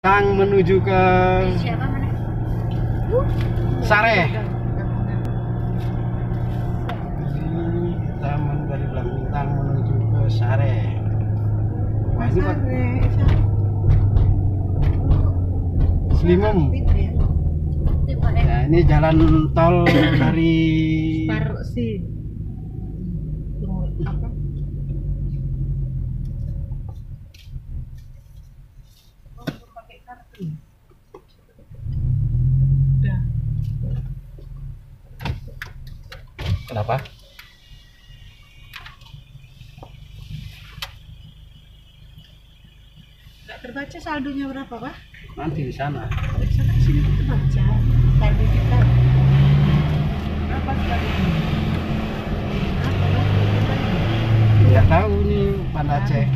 Kang menuju ke Siapa mana? Sare. Kita dari Belang Bintang menuju ke Sare. Wah, ini Pak. Slimum. Ya, ini jalan tol dari apa? Pakai kartu. Udah. Kenapa? Nggak terbaca saldonya berapa, Pak? Nanti di sana. Di sana sini terbaca saldo kita. Berapa saldonya? Tidak tahu ini Banda Aceh.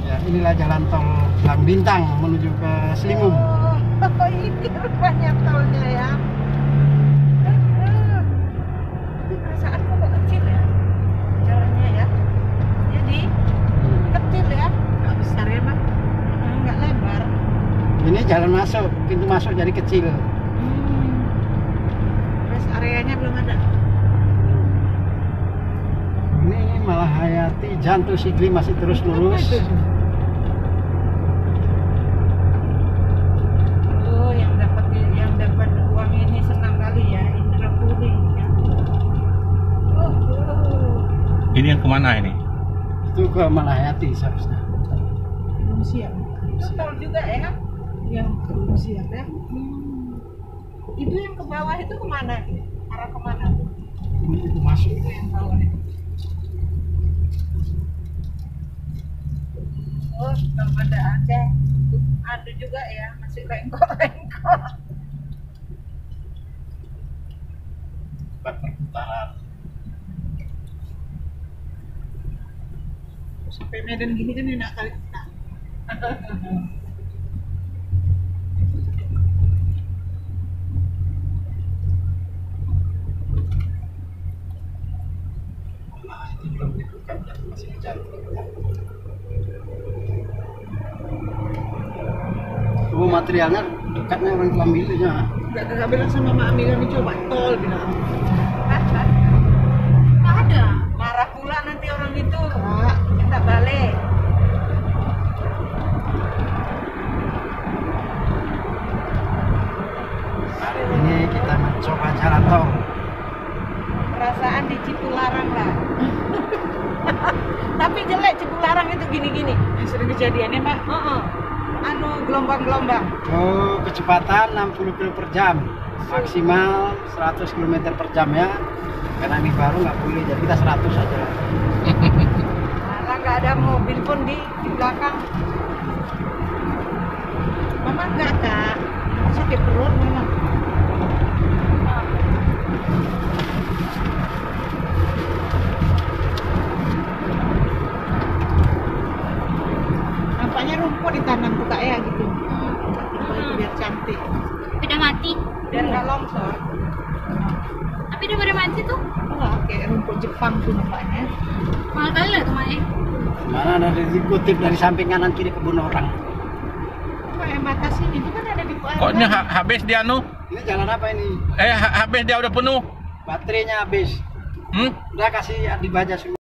Ya, inilah jalan tol Belang Bintang menuju ke Slimum. Oh, ini rupanya tolnya ya. Tapi perasaanku kok kecil ya jalannya ya. Jadi kecil ya, nggak besar ya, Pak? Nggak lebar. Ini jalan masuk, pintu masuk jadi kecil. Rest areanya belum ada. Ini Malahayati Jantu Sigli masih terus lurus. Oh, yang dapat uang ini senang kali ya, Indra Puri. Ya. Ini yang kemana ini? Itu ke Malahayati seharusnya. Belum siap. Tol juga ya? Yang belum siap ya. Itu yang ke bawah itu kemana? Arah kemana? Ini itu masuk. Itu yang bawah itu. Oh, belum ada. Ada juga ya, masih lengkok-lengkok. Perputaran. Sampai Medan gini kan enak kali kita. Masih jalan. Oh, materialnya dekatnya orang Kelambilinya. Gak bilang sama Mak Ami kami coba tol bilang. Nggak ada. Marah pula nanti orang itu. Kak, minta balik. Hari ini kita mencoba jalan tol. Perasaan di Cipularang lah. Tapi jelek Cipularang itu gini-gini. Yang sering kejadiannya, Pak. Anu gelombang-gelombang. Oh, kecepatan 60 km per jam, maksimal 100 km per jam ya. Karena ini baru nggak boleh, jadi kita 100 aja. Malah nggak ada mobil pun di belakang. Mama enggak, Kak. Sakit perut memang. Nampaknya rumput ditanam tuh, Kak, ya gitu. Biar cantik. Udah mati. Biar nggak longsor. Tapi udah pada mati tuh. Wah, kayak rumput Jepang tuh nampaknya. Mahal kali lah tuh Mae. Mana ada dikutip dari samping kanan kiri kebun orang. Kok yang batas ini itu kan ada di Kok ini habis dia anu? Ini jalan apa ini? Habis dia udah penuh. Baterainya habis. Udah kasih dibaca semua.